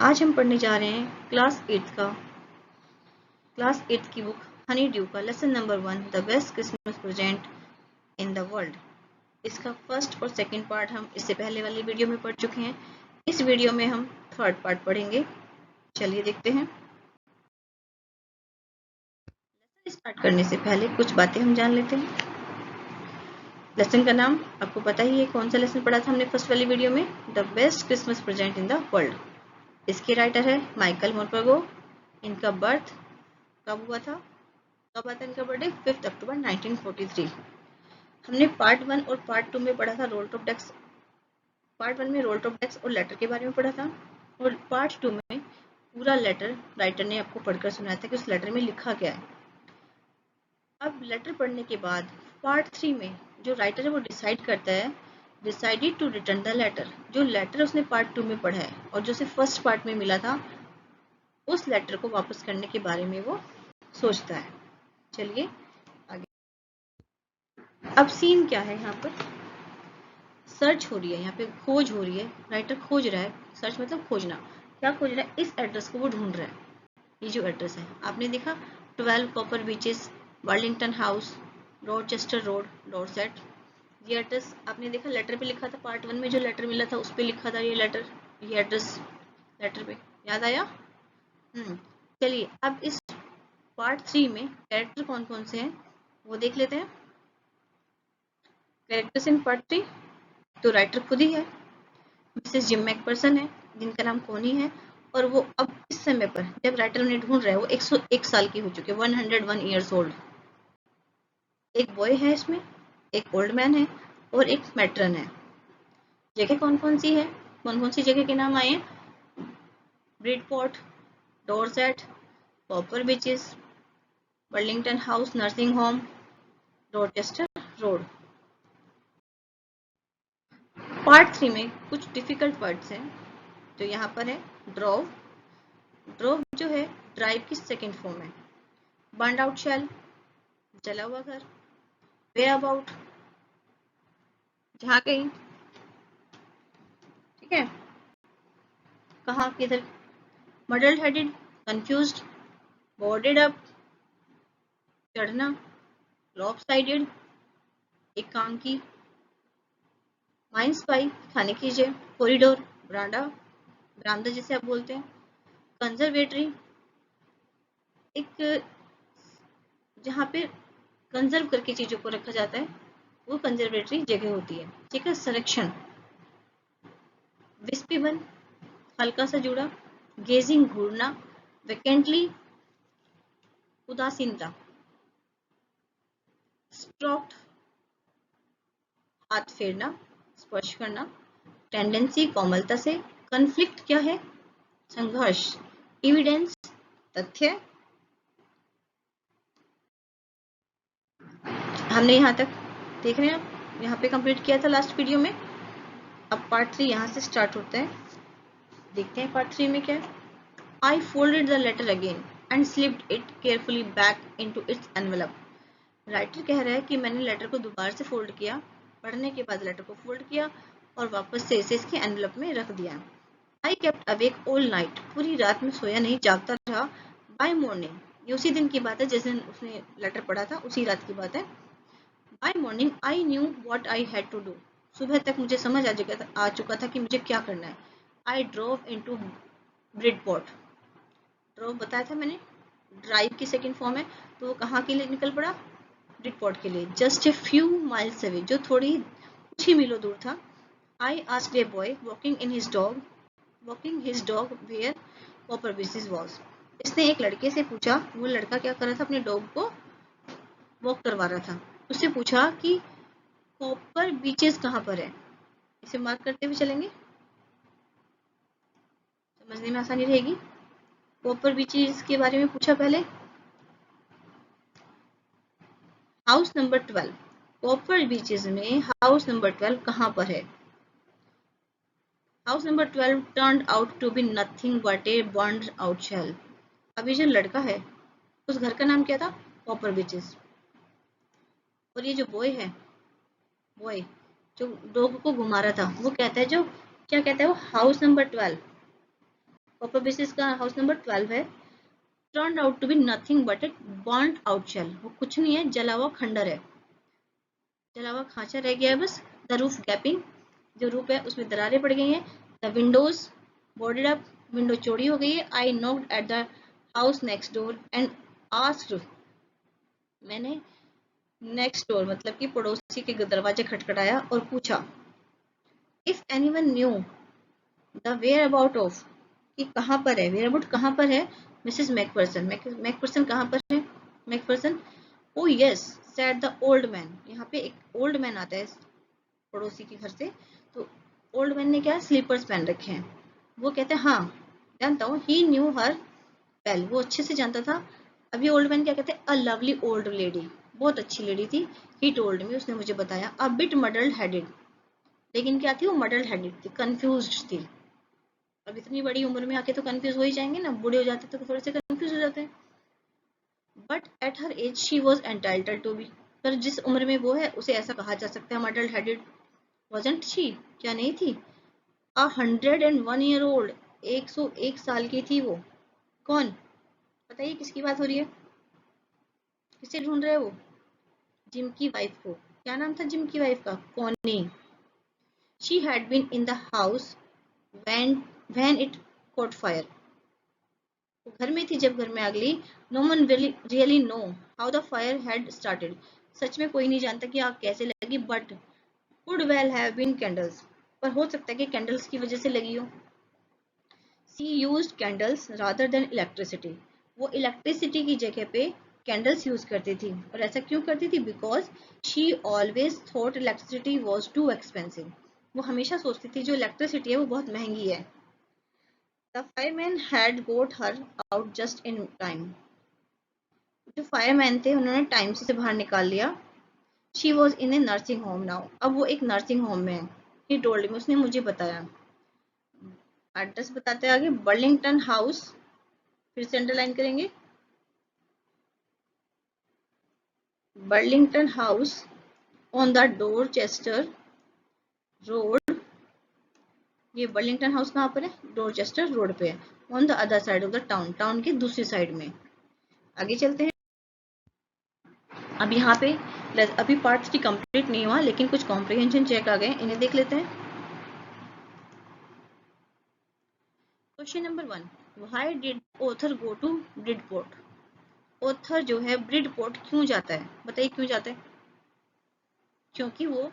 आज हम पढ़ने जा रहे हैं क्लास 8 की बुक हनी ड्यू का lesson number 1 the best Christmas present in the world. इसका फर्स्ट और सेकंड पार्ट हम इससे पहले वाली वीडियो में पढ़ चुके हैं। इस वीडियो में हम थर्ड पार्ट पढ़ेंगे। चलिए देखते हैं। लेसन स्टार्ट करने से पहले कुछ बातें हम जान लेते हैं। लेसन का नाम आपको पता ही है, कौन सा लेसन पढ़ा था हमने फर्स्ट वाली वीडियो में, the best Christmas present in the world. इसके राइटर है माइकल मोरपागो। इनका बर्थ कब हुआ था, कब आता है इनका बर्थडे, 5 अक्टूबर 1943। हमने पार्ट 1 और पार्ट 2 में पढ़ा था रोल टॉप डेस्क। पार्ट 1 में रोल टॉप डेस्क और लेटर के बारे में पढ़ा था, और पार्ट 2 में पूरा लेटर राइटर ने आपको पढ़कर सुनाया था कि उस लेटर में लिखा क्या है। अब लेटर पढ़ने के बाद पार्ट 3 में जो राइटर है वो डिसाइड करता है, decided to return the letter. जो लेटर उसने पार्ट 2 में पढ़ा है और जो उसे फर्स्ट पार्ट में मिला था, उस लेटर को वापस करने के बारे में वो सोचता है। चलिए आगे। अब सीन क्या है, यहाँ पर सर्च हो रही है, यहाँ पे खोज हो रही है, राइटर खोज रहा है। सर्च मतलब खोजना, क्या खोज रहा है, इस एड्रेस को वो ढूंढ रहा है। ये जो एड्रेस है आपने देखा, 12 Copper Beeches, Worlington House, Rochester Road, Dorset. ये एड्रेस आपने देखा लेटर पे लिखा था, पार्ट 1 में जो लेटर मिला था उस पे लिखा था ये लेटर, ये एड्रेस लेटर पे, याद आया। चलिए अब इस पार्ट 3 में कैरेक्टर कौन कौन से हैं वो देख लेते हैं। कैरेक्टर्स इन पार्ट 3 तो राइटर खुद ही है, मिसेस जिम मैकपर्सन है जिनका नाम कोनी है, और वो अब इस समय पर जब राइटर उन्हें ढूंढ रहा है वो 101 साल की हो चुके, 101 ईयर्स ओल्ड। एक बॉय है इसमें, एक ओल्ड मैन है और एक मैट्रन है। जगह कौन कौन सी है, कौन कौन सी जगह के नाम आए हैं, Bridport, Dorset, Copper Beeches, Worlington house nursing home, Rochester Road. Part 3 में कुछ डिफिकल्ट वर्ड्स हैं। तो यहाँ पर है ड्रॉव। ड्रॉव जो है ड्राइव की सेकेंड फॉर्म है। बर्न आउट शेल, जला हुआ घर। वेयर अबाउट, जहाँ कहीं, ठीक है, कहाँ किधर। Muddled headed, confused, boarded up, चढ़ना, लॉपसाइडेड, एकांकी, माइन स्पाई, खाने की चीजें, कॉरिडोर, बरांडा, बरामदा जिसे आप बोलते हैं, कंजर्वेटरी, एक जहाँ पे कंजर्व करके चीजों को रखा जाता है वो कंजर्वेटरी जगह होती है, ठीक है। संरक्षण, विस्पीबन, हल्का सा जुड़ा, गेजिंग घूरना, वैकेंटली, उदासीनता, स्ट्रोक्ड, हाथ फेरना, स्पर्श करना, टेंडेंसी, कोमलता से, कन्फ्लिक्ट क्या है, संघर्ष, एविडेंस, तथ्य। हमने यहाँ तक देख रहे हैं, यहाँ पे कंप्लीट किया था लास्ट वीडियो में। अब पार्ट 3 यहाँ से स्टार्ट होता है, देखते हैं पार्ट 3 में क्या है। I folded the letter again and slipped it carefully back into its envelope. Writer कह रहा है कि मैंने लेटर को दोबारा से फोल्ड किया, पढ़ने के बाद लेटर को फोल्ड किया और वापस से इसे इसके एनवेलप में रख दिया। I kept awake all night. पूरी रात में सोया नहीं, जागता रहा। By morning, ये उसी दिन की बात है जिस दिन उसने लेटर पढ़ा था, उसी रात की बात है। By morning, I knew what I had to do. सुबह तक मुझे समझ आ चुका था कि मुझे क्या करना है। I drove into Bridport. Drove बताया था मैंने, ड्राइव की सेकेंड फॉर्म है, तो वो कहाँ के लिए निकल पड़ा, ब्रिडपोर्ट के लिए। Just a few miles away, जो थोड़ी कुछ ही मीलों दूर था। I asked a boy walking his dog where Copper Beeches was. इसने एक लड़के से पूछा, वो लड़का क्या कर रहा था, अपने डॉग को वॉक करवा रहा था। उससे पूछा कि कॉपर बीचेस कहाँ पर है। इसे मार्क करते हुए चलेंगे, समझने में आसानी रहेगी। कॉपर बीचेस के बारे में पूछा पहले, हाउस नंबर 12, कॉपर बीचेस में हाउस नंबर 12 कहाँ पर है। House number 12 turned out to be nothing but a burned out shell. अब ये जो लड़का है उस घर का नाम क्या था, कॉपर बीचेस। और ये जो बॉय है, बॉय जो डॉग को घुमा रहा था, वो कहता है, जो क्या कहता है, वो हाउस नंबर 12 कॉपर बेसिस का हाउस नंबर 12 है। Turn out to be nothing but a burned out shell, वो कुछ नहीं है, जला हुआ खंडर है, जला हुआ खांचा रह गया है बस। द रूफ गैपिंग, जो रूफ है उसमें दरारें पड़ गई हैं। The windows boarded up, window चौड़ी हो गई है। I knocked at the house next door and asked, मैंने नेक्स्ट डोर मतलब कि पड़ोसी के दरवाजे खटखटाया और पूछा, if anyone knew the whereabouts of, कि कहाँ पर है, वेयर अबाउट कहाँ पर है मिसेस मैकफर्सन, मैकफर्सन कहाँ पर है, Macpherson. O yes said the old man, यहाँ पे एक ओल्ड मैन आता है पड़ोसी के घर से, तो ओल्ड मैन ने क्या स्लीपर्स पहन रखे हैं, वो कहते हैं हाँ जानता हूँ, ही न्यू हर वेल, वो अच्छे से जानता था। अभी ओल्ड मैन क्या कहते हैं, अ लवली ओल्ड लेडी, बहुत अच्छी लेडी थी। ही टोल्ड मी, उसने मुझे बताया। अ बिट मडल्ड हेडेड, लेकिन क्या थी वो, मडल्ड हेडेड थी, कंफ्यूज्ड थी। अब इतनी बड़ी उम्र में आके तो कंफ्यूज हो ही जाएंगे ना, बूढ़े हो जाते तो थोड़े से कंफ्यूज हो जाते हैं। But at her age she was entitled to be, पर जिस उम्र में वो है उसे ऐसा कहा जा सकता है मडल्ड हेडेड। वॉजंट शी, क्या नहीं थी। 101 ईयर ओल्ड, 101 साल की थी वो। कौन, बताइए किसकी बात हो रही है, किसे ढूंढ रहे हैं वो, जिम की वाइफ को। क्या नाम था जिम की वाइफ का, Connie. She had been in the house when it caught fire, वो घर में थी जब घर में आग लगी। No one really knew how the fire had started, सच में कोई नहीं जानता कि आग कैसे लगी, but could well have been candles, पर हो सकता है कि कैंडल्स की वजह से लगी हो। She used candles rather than electricity, वो इलेक्ट्रिसिटी की जगह पे कैंडल्स यूज करती थी। और ऐसा क्यों करती थी, because she always thought electricity was too expensive, वो हमेशा सोचती थी जो इलेक्ट्रिसिटी है वो बहुत महंगी है। The fireman had got her out just in time, जो फायरमैन थे उन्होंने टाइम से बाहर निकाल लिया। She was in a nursing home now, अब वो एक नर्सिंग होम में है। ही टोल्ड मी, उसने मुझे बताया। एड्रेस बताते आगे, बर्लिंगटन हाउस, फिर से अंडरलाइन करेंगे, Burlington house on the Dorchester road, ये बर्लिंगटन हाउस कहाँ पर है, डोरचेस्टर रोड पे है। On the other side of the town, town की दूसरी साइड में। आगे चलते हैं। अब यहाँ पे अभी पार्ट 3 कंप्लीट नहीं हुआ, लेकिन कुछ कॉम्प्रिहेंशन चेक आ गए, इन्हें देख लेते हैं। Question number 1, why did author go to Bridport, author जो है ब्रिडपोर्ट क्यों जाता है, बताइए क्यों जाता है। क्योंकि वो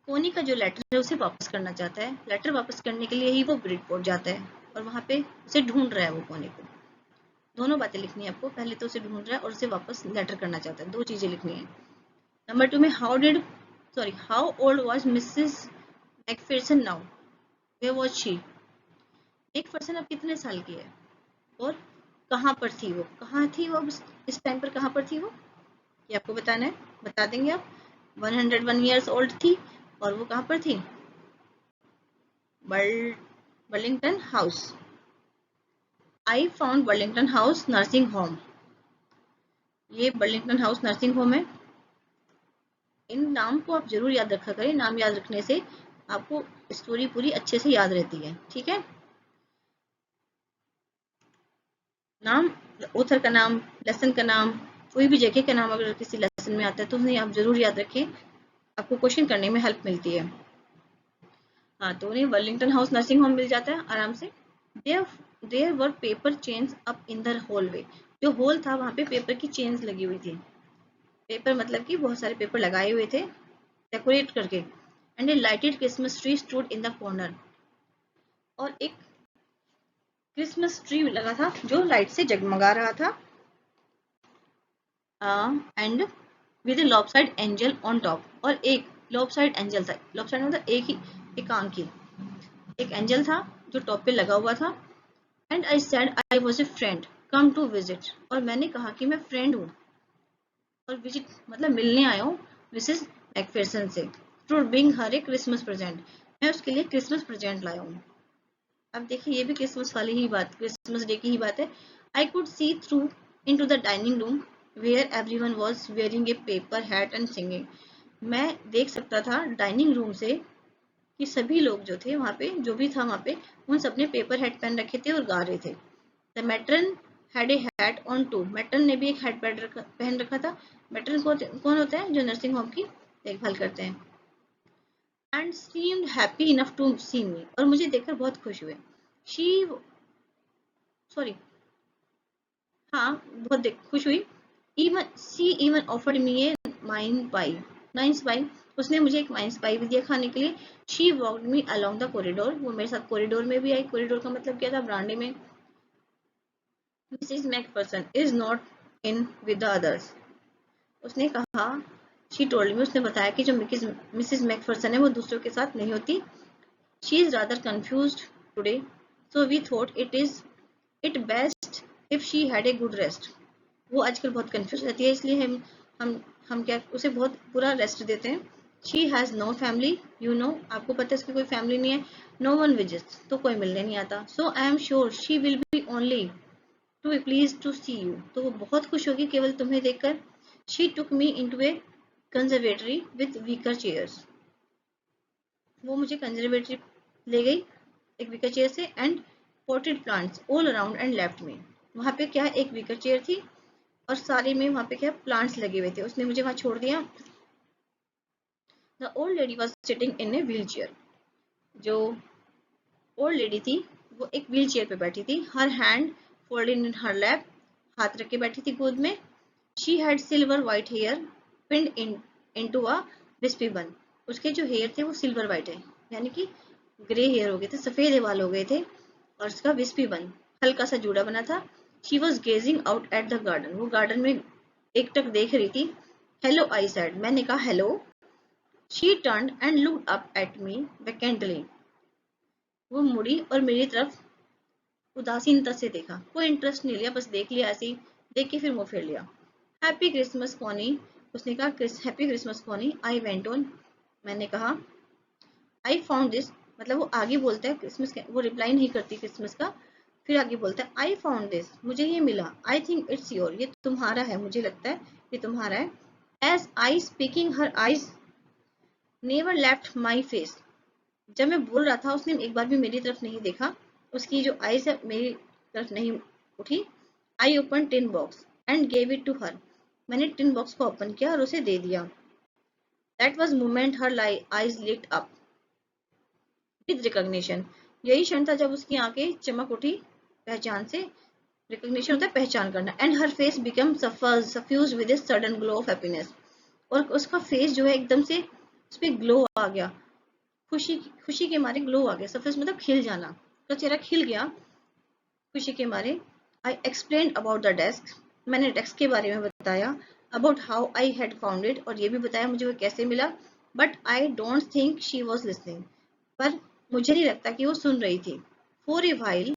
कोनी का जो लेटर है उसे वापस करना चाहता है, लेटर वापस करने के लिए ही वो ब्रिडपोर्ट जाता है, और वहां पे उसे ढूंढ रहा है वो कोनी को। दोनों बातें लिखनी है आपको, पहले तो उसे ढूंढ रहा है और उसे वापस लेटर करना चाहता है, दो चीजें लिखनी है। नंबर 2 में how old was Mrs McPherson now, where was she, McPherson अब कितने साल की है, और कहाँ पर थी वो, कहाँ थी वो इस टाइम पर, कहाँ पर थी वो, ये आपको बताना है, बता देंगे आप। 101 ईयर्स ओल्ड थी, और वो कहाँ पर थी, Burlington house. I found Burlington house nursing home, ये बर्लिंगटन हाउस नर्सिंग होम है। इन नाम को आप जरूर याद रखा करें, नाम याद रखने से आपको स्टोरी पूरी अच्छे से याद रहती है, ठीक है। नाम, ऑथर का नाम, लेसन का नाम, कोई भी जगह का नाम अगर किसी लेसन में आता है तो उन्हें आप जरूर याद रखें, आपको क्वेश्चन करने में हेल्प मिलती है। हाँ, तो उन्हें वर्लिंगटन हाउस नर्सिंग होम मिल जाता है आराम से। There were paper chains up in the hallway, जो हॉल था वहां पे पेपर की चेन्स लगी हुई थी, पेपर मतलब कि बहुत सारे पेपर लगाए हुए थे डेकोरेट करके। And A lighted Christmas tree stood in the corner, और एक क्रिसमस ट्री लगा था जो लाइट से जगमगा रहा था। And with a lopsided angel on top, और एक लॉपसाइड एंजल था, लॉपसाइड मतलब एक ही एक आंख की, एक एंजल था जो टॉप पे लगा हुआ था। And I said I was a friend come to visit, और मैंने कहा कि मैं फ्रेंड हूँ, और विजिट मतलब मिलने आया हूँ मिसेस मैकफेरसन से, to bring her a Christmas present, मैं उसके लिए क्रिसमस प्रेजेंट लाया हूँ। अब देखिए ये भी क्रिसमस वाली ही बात, क्रिसमस डे की ही बात है। I could see through into the dining room where everyone was wearing a paper hat and singing, मैं देख सकता था डाइनिंग रूम से कि सभी लोग जो थे वहाँ पे, जो भी था वहाँ पे, उन सबने पेपर हैट पहन रखे थे और गा रहे थे। The matron had a hat on too, matron ने भी एक हैट पहन रखा था। मैट्रन कौन होता है? जो नर्सिंग होम की देखभाल करते हैं। And seemed happy enough to see me, और मुझे देखकर बहुत खुश हुए। शी सॉरी हाँ, बहुत खुश हुई। इवन ऑफर्ड मी ए माइन पाई, नाइन्स पाई, उसने मुझे एक माइन्स पाई भी दिया खाने के लिए। She walked me along the corridor, वो मेरे साथ कॉरिडोर में भी आई। कॉरिडोर का मतलब क्या था? बरामदे में। Mrs McPherson is not in with the others, उसने कहा, शी टोल्ड मी, उसने बताया कि जो मिसेज मैकफर्सन है वो दूसरों के साथ नहीं होती। She is rather confused today, so we thought it best if she had a good rest. वो आजकल बहुत कंफ्यूज रहती है, इसलिए हम क्या उसे बहुत पूरा रेस्ट देते हैं। She has no family, you know, आपको पता है इसकी कोई फैमिली नहीं है। नो वन विजिट्स, तो कोई मिलने नहीं आता। So I am sure she will be only to be pleased to see you, तो वो बहुत खुश होगी केवल तुम्हें देखकर। She took me into a conservatory with wicker chairs, वो मुझे कंजर्वेटरी ले गई एक वीकर चेयर से। And potted plants all around and left me, वहाँ पे क्या एक वीकर चेयर थी और सारे में वहाँ पे क्या प्लांट्स लगे हुए थे, उसने मुझे वहाँ छोड़ दिया। The old lady was sitting in a wheelchair, जो ओल्ड लेडी थी वो एक व्हील चेयर पे बैठी थी। Her hand folded in her lap, हाथ रख के बैठी थी गोद में। She had silver white hair pinned into a wispy bun, उसके जो हेयर थे वो सिल्वर वाइट है, यानी कि ग्रे हेयर हो गए थे, सफेद बाल हो गए थे, और उसका विस्पी बन हल्का सा जूड़ा बना था। She was gazing out at the garden, वो गार्डन में एकटक देख रही थी। हेलो आई सेड, मैंने कहा hello. She turned and looked up at me vacantly, वो मुड़ी और मेरी तरफ उदासीनता से देखा, कोई इंटरेस्ट नहीं लिया, बस देख लिया ऐसे ही, देख के फिर मुंह फेर लिया। हैप्पी क्रिसमस कॉनी, उसने कहा happy Christmas Connie. I went on, मैंने कहा आई फाउंड दिस, मतलब वो आगे बोलता है क्रिसमस, वो रिप्लाई नहीं करती क्रिसमस का, फिर आगे बोलता है आई फाउंड दिस, मुझे ये मिला। आई थिंक इट्स योर, ये तुम्हारा है, मुझे लगता है ये तुम्हारा है। As I speaking her eyes never left my face, जब मैं बोल रहा था उसने एक बार भी मेरी तरफ नहीं देखा, उसकी जो आईज है मेरी तरफ नहीं उठी। I open tin box and gave it to her, मैंने टिन बॉक्स को ओपन किया और उसे दे दिया। That was moment her eyes lit up with recognition, यही क्षण था जब उसकी आंखें चमक उठी पहचान से। रिकॉग्निशन होता है पहचान करना। And her face become suffuse with a sudden glow of happiness, और उसका फेस जो है एकदम से उस पर ग्लो आ गया, खुशी के मारे ग्लो आ गया। सफेद मतलब खिल जाना, उसका चेहरा खिल गया खुशी के मारे। I explain about the desk, मैंने डेस्क के बारे में बताया। About how I had found it, और ये भी बताया मुझे वो कैसे मिला। But I don't think she was listening, पर मुझे नहीं लगता कि वो सुन रही थी। For a while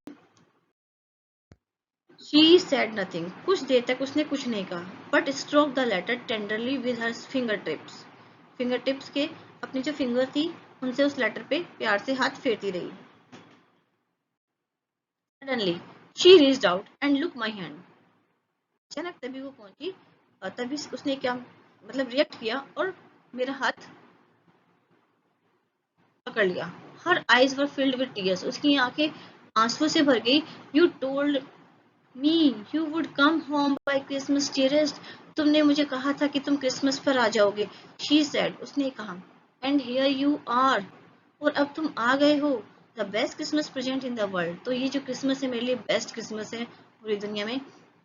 she said nothing, कुछ देर तक उसने कुछ नहीं कहा। But stroke the letter tenderly with her finger tips के अपनी जो फिंगर थी उनसे उस लेटर पे प्यार से हाथ फेरती रही। Suddenly she reached out and look my hand, अचानक तभी वो पहुंची और तभी उसने क्या मतलब रिएक्ट किया और मेरा हाथ पकड़ लिया। Her eyes were filled with tears, उसकी आंखें आंसुओं से भर गई। You told me you would come home by Christmas dearest, तुमने मुझे कहा था कि तुम क्रिसमस पर आ जाओगे। शी सेड, उसने कहा। एंड हियर यू आर, और अब तुम आ गए हो। The best Christmas present in the world, तो ये जो क्रिसमस है मेरे लिए बेस्ट क्रिसमस है पूरी दुनिया में।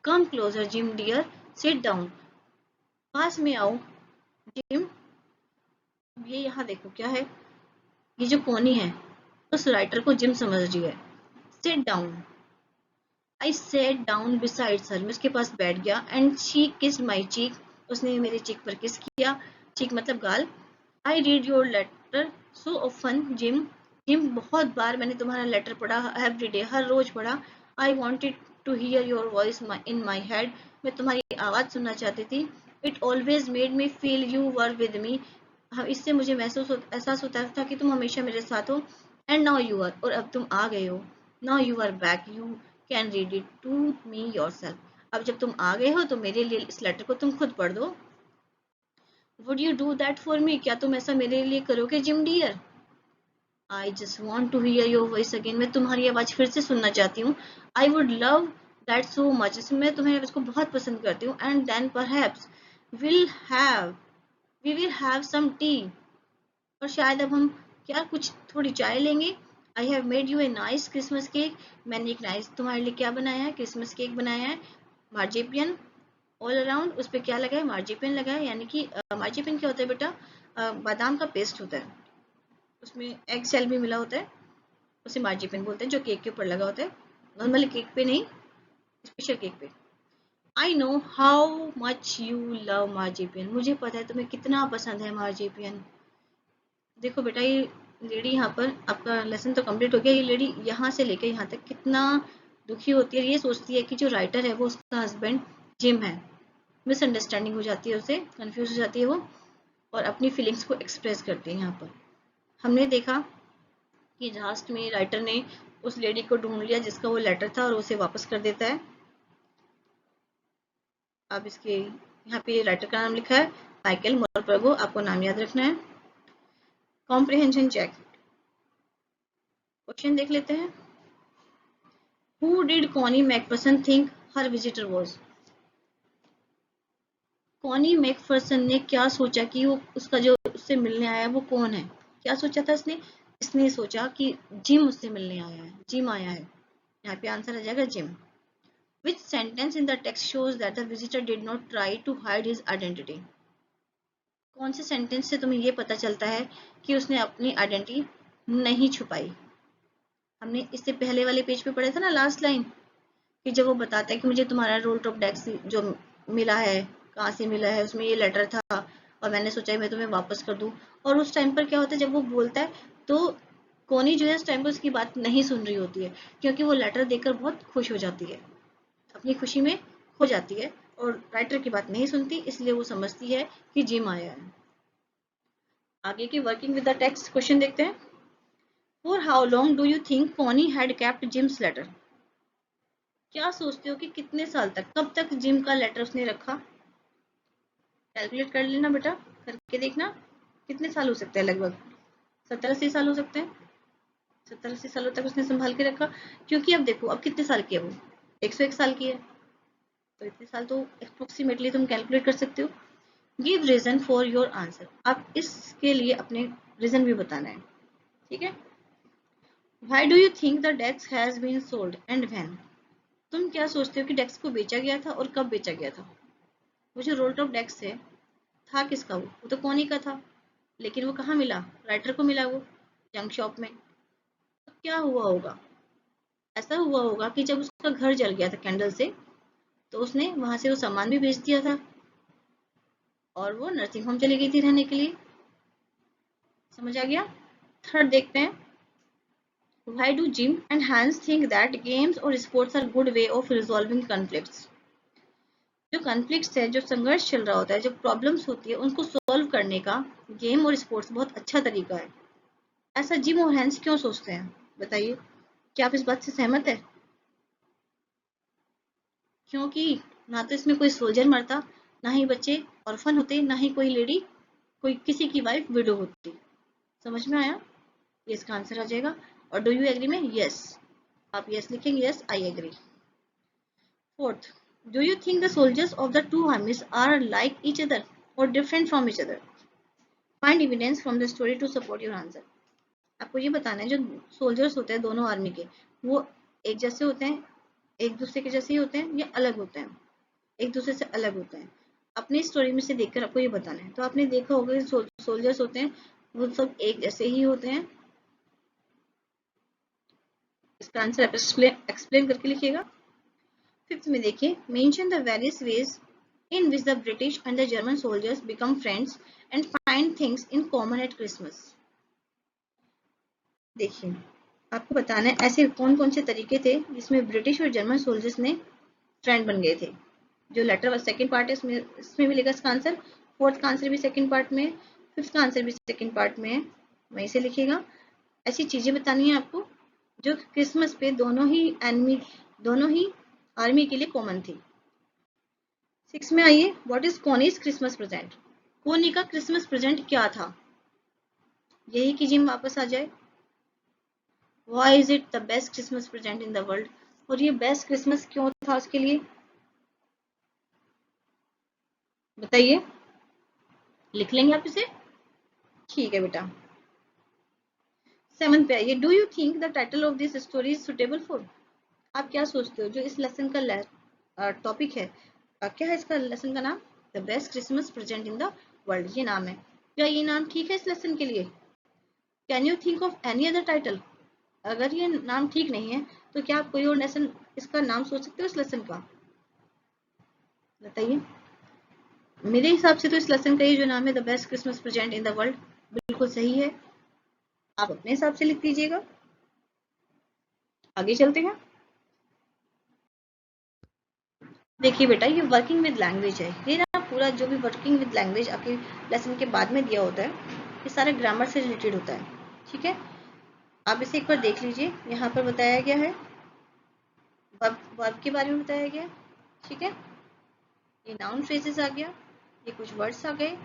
Come closer Jim dear, sit down, पास में आओ जिम। ये यहाँ देखो क्या है, ये जो कोनी है उस राइटर को जिम समझ रही है। Sit down, I sat down beside her, मैं उसके पास बैठ गया। And she kissed my cheek, उसने मेरे चीक पर किस किया, चीक मतलब गाल। I read your letter so often Jim, बहुत बार मैंने तुम्हारा लेटर पढ़ा, एवरी डे, हर रोज पढ़ा। I wanted to hear your voice in my head, मैं तुम्हारी आवाज़ सुनना चाहती थी। It always made me feel you were with me, इससे मुझे एहसास होता था कि तुम हमेशा मेरे साथ हो। एंड नाउ यू आर, और अब तुम आ गए हो। Now you are back, you can read it to me yourself, अब जब तुम आ गए हो तो मेरे लिए इस लेटर को तुम खुद पढ़ दो। Would you do that for me, क्या तुम ऐसा मेरे लिए करोगे Jim dear. I just want to hear your voice again, मैं तुम्हारी आवाज़ फिर से सुनना चाहती हूँ। I would love that so much, मैं तुम्हें इसको बहुत पसंद करती हूँ। And then perhaps will have we will have some tea, और शायद अब हम क्या कुछ थोड़ी चाय लेंगे। I have made U a nice Christmas cake, मैंने एक नाइस तुम्हारे लिए क्या बनाया है, क्रिसमस केक बनाया है। मार्जिपियन ऑल अराउंड, उस पर क्या लगा है, मार्जिपियन लगा है, यानी कि मार्जिपियन क्या होता है बेटा, बादाम का पेस्ट होता है, उसमें एग सेल भी मिला होता है, उसे मार्जिपियन बोलते हैं, जो केक के ऊपर लगा होता है, नॉर्मली केक पे नहीं, स्पेशल केक पे। I know how much you love marzipan, मुझे पता है तुम्हें कितना पसंद है मार्जिपियन। देखो बेटा, ये लेडी यहाँ पर, आपका लेसन तो कंप्लीट हो गया, ये लेडी यहाँ से लेकर यहाँ तक कितना दुखी होती है। ये सोचती है कि जो राइटर है वो उसका हस्बैंड जिम है, मिसअंडरस्टैंडिंग हो जाती है, उसे कंफ्यूज हो जाती है वो, और अपनी फीलिंग्स को एक्सप्रेस करती है। यहाँ पर हमने देखा कि लास्ट में राइटर ने उस लेडी को ढूंढ लिया जिसका वो लेटर था, और उसे वापस कर देता है। अब इसके यहाँ पे राइटर का नाम लिखा है माइकल मोरप्रभो, आपको नाम याद रखना है। कॉम्प्रिहेंशन चेक, क्वेश्चन देख लेते हैं। Who did Connie MacPherson think her visitor was? Connie Macpherson ने क्या सोचा कि वो उसका जो उससे मिलने आया वो कौन है? क्या सोचा था इसने? इसने सोचा कि जिम उससे मिलने आया है, जिम आया है। यहाँ पे आंसर आ जाएगा gym. Which sentence in the text shows that the visitor did not try to hide his identity? कौन से सेंटेंस से तुम्हें ये पता चलता है कि उसने अपनी आइडेंटिटी नहीं छुपाई? हमने इससे पहले वाले पेज पे पढ़ा था ना, लास्ट लाइन, कि जब वो बताता है कि मुझे तुम्हारा रोल टॉप डेस्क जो मिला है, कहाँ से मिला है, उसमें ये लेटर था और मैंने सोचा मैं तुम्हें वापस कर दूं। और उस टाइम पर क्या होता है, जब वो बोलता है तो कोनी जो है उस टाइम पर उसकी बात नहीं सुन रही होती है, क्योंकि वो लेटर देखकर बहुत खुश हो जाती है, अपनी खुशी में खो जाती है, और राइटर की बात नहीं सुनती, इसलिए वो समझती है कि जिम आया है। आगे की working with the text question देखते हैं। For how long do you think कोनी हैड केप्ट जिम्स लेटर? क्या सोचते हो कि कितने साल तक, कब तक जिम का लेटर उसने रखा? कैलकुलेट कर लेना बेटा, करके देखना कितने साल हो सकते हैं। लगभग 70-80 साल हो सकते हैं। 70-80 सालों तक उसने संभाल के रखा, क्योंकि अब देखो अब कितने साल की है वो, 101 साल की है, तो इतने साल तो अप्रोक्सीमेटली तुम कैलकुलेट कर सकते हो। Give reason for your answer, आप इसके लिए अपने रीजन भी बताना है, ठीक है। Why do you think the desk has been sold and when? तुम क्या सोचते हो कि डेस्क को बेचा गया था और कब बेचा गया था? वो जो रोल टॉप डेस्क है, था किसका? वो तो कोनी का था, लेकिन वो कहाँ मिला? राइटर को मिला, वो जंक शॉप में। तो क्या हुआ होगा? ऐसा हुआ होगा कि जब उसका घर जल गया था कैंडल से, तो उसने वहां से वो सामान भी बेच दिया था, और वो नर्सिंग होम चली गई थी रहने के लिए। समझ आ गया? थर्ड देखते हैं। Why do Jim and Hans think that games or sports are good way of resolving conflicts? जो कॉन्फ्लिक्ट्स है, जो संघर्ष चल रहा होता है, जो प्रॉब्लम्स होती है, उनको सॉल्व करने का गेम और स्पोर्ट्स बहुत अच्छा तरीका है। ऐसा जिम और हैंस क्यों सोचते हैं? बताइए, क्या आप इस बात से सहमत है? क्योंकि ना तो इसमें कोई सोल्जर मरता, ना ही बच्चे ऑर्फन होते, ना ही कोई लेडी, कोई किसी की वाइफ विडो होती। समझ में आया? ये इसका आंसर आ जाएगा। और डू यू एग्री में यस, आप यस लिखेंगे, yes I agree. Fourth, do you think the soldiers of the two armies are like each other or different from each other? Find evidence from the story to support your answer. आपको ये बताना है जो soldiers होते हैं दोनों army के, वो एक जैसे होते हैं, एक दूसरे के जैसे ही होते हैं, या अलग होते हैं, एक दूसरे से अलग होते हैं? अपनी स्टोरी में से देखकर आपको ये बताना है। तो आपने देखा होगा कि सोल्जर्स होते हैं वो सब एक जैसे ही होते हैं। इसका आंसर आप एक्सप्लेन करके लिखिएगा। फिफ्थ में देखिए, mention the various ways in which the British and the German soldiers become friends and find things in common at Christmas. देखिए, आपको बताना है ऐसे कौन कौन से तरीके थे जिसमें ब्रिटिश और जर्मन सोल्जर्स ने फ्रेंड बन गए थे। जो लेटर सेकंड पार्ट है इसमें मिलेगा इसका आंसर। फोर्थ का आंसर भी सेकंड पार्ट में, फिफ्थ का आंसर भी सेकंड पार्ट में है, वहीं से लिखिएगा। ऐसी चीजें बतानी है आपको जो क्रिसमस पे दोनों ही आर्मी के लिए कॉमन थी। 6 में आइए, व्हाट इज कोनीज क्रिसमस प्रेजेंट? कोनी का क्रिसमस प्रेजेंट क्या था? यही कि जिम वापस आ जाए, why is it the best Christmas present in the world, और ये बेस्ट क्रिसमस क्यों था उसके लिए, बताइए, लिख लेंगे आप इसे, ठीक है बेटा। 7th पे आइए, do you think the title of this story is suitable for, आप क्या सोचते हो जो इस लेसन का टॉपिक है, क्या है इसका लेसन का नाम, the best Christmas present in the world, ये नाम है, क्या ये नाम ठीक है इस लेसन के लिए, can you think of any other title, अगर ये नाम ठीक नहीं है तो क्या आप कोई और लेसन इसका नाम सोच सकते हो इस लेसन का, बताइए। मेरे हिसाब से तो इस लेसन का ये जो नाम है the best Christmas present in the world बिल्कुल सही है, आप अपने हिसाब से लिख दीजिएगा। आगे चलते हैं, देखिए बेटा ये वर्किंग विद लैंग्वेज है, ये ना पूरा जो भी वर्किंग विद लैंग्वेज आपके लेसन के बाद में दिया होता है ये सारा ग्रामर से रिलेटेड होता है, ठीक है। आप इसे एक बार देख लीजिए, यहाँ पर बताया गया है वर्ब के बारे में बताया गया, ठीक है, ये नाउन फ्रेजेस आ गया, ये कुछ वर्ड्स आ गए,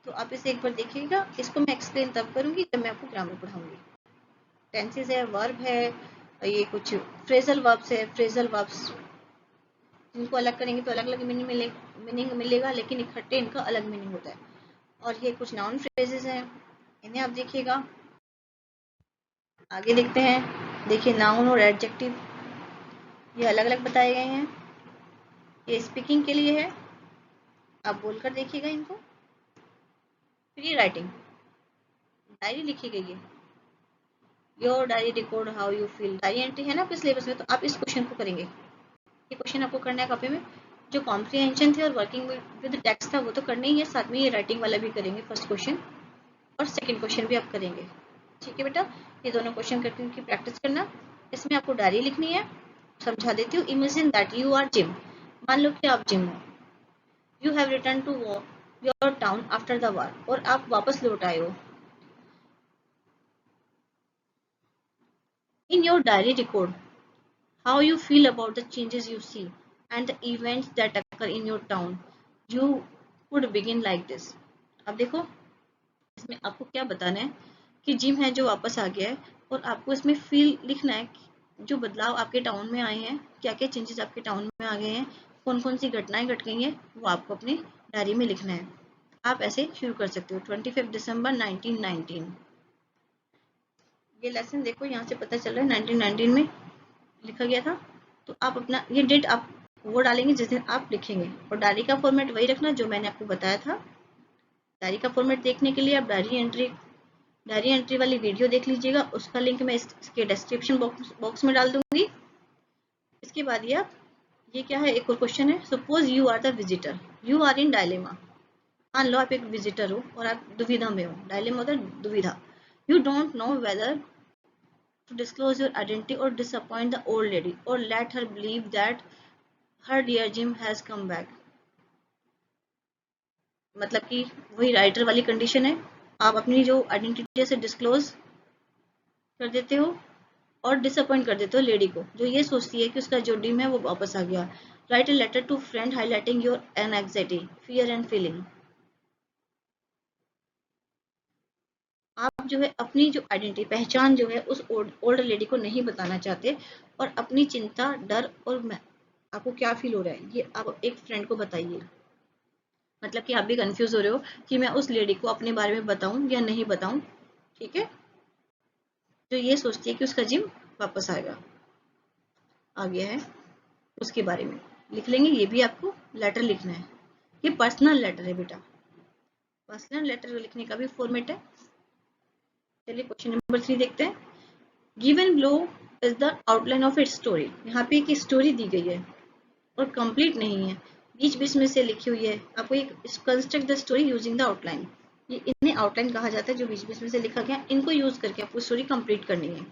तो आप इसे एक बार देखिएगा, इसको मैं एक्सप्लेन तब करूंगी जब मैं आपको ग्रामर पढ़ाऊंगी। टेंसेस है, वर्ब है, ये कुछ फ्रेजल वर्ब्स है, फ्रेजल वर्ब्स इनको अलग करेंगे तो अलग अलग मीनिंग मिलेगा, लेकिन इकट्ठे इनका अलग मीनिंग होता है। और ये कुछ नाउन फ्रेजेस हैं, इन्हें आप देखिएगा। आगे देखते हैं, देखिए नाउन और एडजेक्टिव ये अलग अलग बताए गए हैं, ये स्पीकिंग के लिए है, आप बोलकर देखिएगा इनको। फिर ये राइटिंग, डायरी लिखी गई है, your diary record how you feel, diary entry है ना आपके सिलेबस में, तो आप इस क्वेश्चन को करेंगे, ये क्वेश्चन आपको करना है कॉपी में। जो कॉम्प्रिहेंशन थे और वर्किंग विद टेक्स्ट था वो तो करना ही है, साथ में ये राइटिंग वाला भी करेंगे, फर्स्ट क्वेश्चन और सेकंड क्वेश्चन भी आप करेंगे, ठीक है बेटा। ये दोनों क्वेश्चन करके उनकी प्रैक्टिस करना। इसमें आपको डायरी लिखनी है, समझा देती हूँ। Imagine that you are Jim, मान लो कि आप जिम हो, you have return to your town after the war, और आप वापस लौट आए हो। In your diary record how you feel about the changes you see and the events that occur in your town. You could begin like this. अब देखो इसमें आपको क्या बताना है कि जिम है जो वापस आ गया है, और आपको इसमें फील लिखना है कि जो बदलाव आपके टाउन में आए हैं, क्या क्या चेंजेस आपके टाउन में आ गए हैं, कौन कौन सी घटनाएं घट गई हैं, वो आपको अपनी डायरी में लिखना है। आप ऐसे शुरू कर सकते हो, 25 दिसंबर 1919। ये लेसन देखो यहाँ से पता चल रहा है 1919 में लिखा गया था, तो आप अपना ये डेट आप वो डालेंगे जिस दिन आप लिखेंगे, और डायरी का फॉर्मेट वही रखना जो मैंने आपको बताया था। डायरी का फॉर्मेट देखने के लिए आप डायरी एंट्री वाली वीडियो देख लीजिएगा, उसका लिंक मैं इसके डिस्क्रिप्शन बॉक्स में डाल दूंगी। इसके बाद ये क्या है, एक और क्वेश्चन है, suppose you are the visitor, you are in dilemma, मान लो आप एक विजिटर हो और आप दुविधा में हो, डायलेमा होता है दुविधा, you don't know whether to disclose your identity or disappoint the old lady or let her believe that her dear Jim has come back। मतलब कि वही राइटर वाली कंडीशन है, आप अपनी जो आइडेंटिटी से डिस्क्लोज कर देते हो और डिसअपॉइंट कर देते हो लेडी को, जो ये सोचती है कि उसका जो ड्रीम है वो वापस आ गया। Write a letter to friend highlighting your anxiety, fear and feeling. आप जो है अपनी जो आइडेंटिटी पहचान जो है उस ओल्ड लेडी को नहीं बताना चाहते, और अपनी चिंता डर और आपको क्या फील हो रहा है ये आप एक फ्रेंड को बताइए। मतलब कि आप भी कंफ्यूज हो रहे हो कि मैं उस लेडी को अपने बारे में बताऊं या नहीं बताऊं, ठीक है, जो ये सोचती है कि उसका जिम वापस आएगा आ गया है, उसके बारे में लिख लेंगे। ये भी आपको लेटर लिखना है, ये पर्सनल लेटर है बेटा, पर्सनल लेटर लिखने का भी फॉर्मेट है। चलिए क्वेश्चन नंबर 3 देखते हैं। Given below is the outline of its story, यहाँ पे एक स्टोरी दी गई है और कंप्लीट नहीं है, बीच बीच में से लिखी हुई है, आपको एक construct the story using the outline, ये इन्हें आउटलाइन कहा जाता है जो बीच बीच में से लिखा गया, इनको यूज करके आपको स्टोरी कंप्लीट करनी है।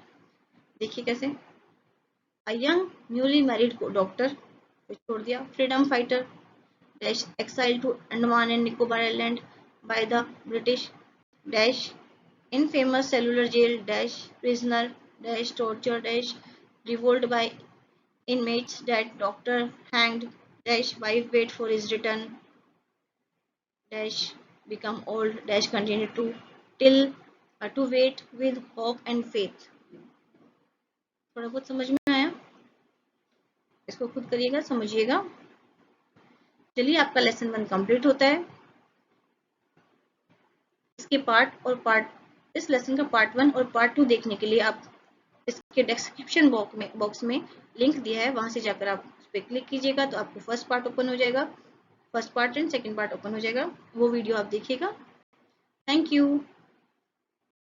देखिए कैसे, a young newly married doctor, छोड़ दिया, freedom fighter dash exile to Andaman and Nicobar island by the British dash in famous cellular jail dash prisoner dash torture dash revolted by inmates that doctor hanged dash wife wait for his return dash become old dash continue to till to wait with hope and faith. थोड़ा बहुत समझ में आया? इसको खुद करिएगा, समझिएगा। चलिए, आपका लेसन 1 कंप्लीट होता है। इसके पार्ट और पार्ट इस लेसन का पार्ट 1 और पार्ट 2 देखने के लिए आप इसके डिस्क्रिप्शन बॉक्स में लिंक दिया है, वहां से जाकर आप उस पर क्लिक कीजिएगा तो आपको फर्स्ट पार्ट ओपन हो जाएगा, first part and second part open हो जाएगा। वो वीडियो आप देखिएगा। Thank you.